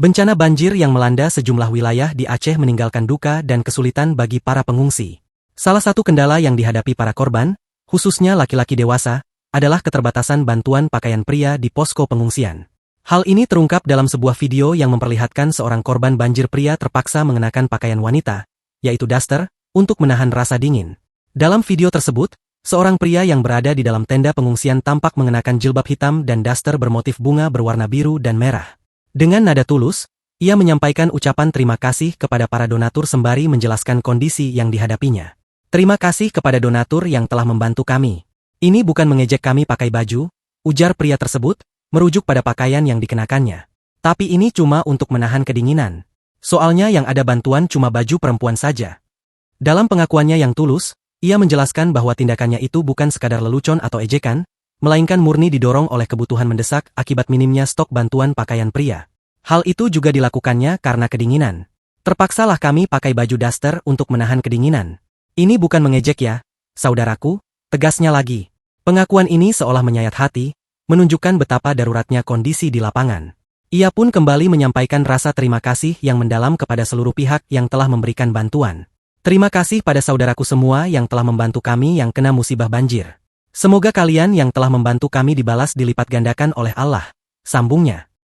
Bencana banjir yang melanda sejumlah wilayah di Aceh meninggalkan duka dan kesulitan bagi para pengungsi. Salah satu kendala yang dihadapi para korban, khususnya laki-laki dewasa, adalah keterbatasan bantuan pakaian pria di posko pengungsian. Hal ini terungkap dalam sebuah video yang memperlihatkan seorang korban banjir pria terpaksa mengenakan pakaian wanita, yaitu daster, untuk menahan rasa dingin. Dalam video tersebut, seorang pria yang berada di dalam tenda pengungsian tampak mengenakan jilbab hitam dan daster bermotif bunga berwarna biru dan merah. Dengan nada tulus, ia menyampaikan ucapan terima kasih kepada para donatur sembari menjelaskan kondisi yang dihadapinya. Terima kasih kepada donatur yang telah membantu kami. Ini bukan mengejek kami pakai baju, ujar pria tersebut, merujuk pada pakaian yang dikenakannya. Tapi ini cuma untuk menahan kedinginan. Soalnya yang ada bantuan cuma baju perempuan saja. Dalam pengakuannya yang tulus, ia menjelaskan bahwa tindakannya itu bukan sekadar lelucon atau ejekan, melainkan murni didorong oleh kebutuhan mendesak akibat minimnya stok bantuan pakaian pria. Hal itu juga dilakukannya karena kedinginan. Terpaksalah kami pakai baju daster untuk menahan kedinginan. Ini bukan mengejek ya, saudaraku, tegasnya lagi. Pengakuan ini seolah menyayat hati, menunjukkan betapa daruratnya kondisi di lapangan. Ia pun kembali menyampaikan rasa terima kasih yang mendalam kepada seluruh pihak yang telah memberikan bantuan. Terima kasih pada saudaraku semua yang telah membantu kami yang kena musibah banjir. Semoga kalian yang telah membantu kami dibalas dilipat gandakan oleh Allah, sambungnya.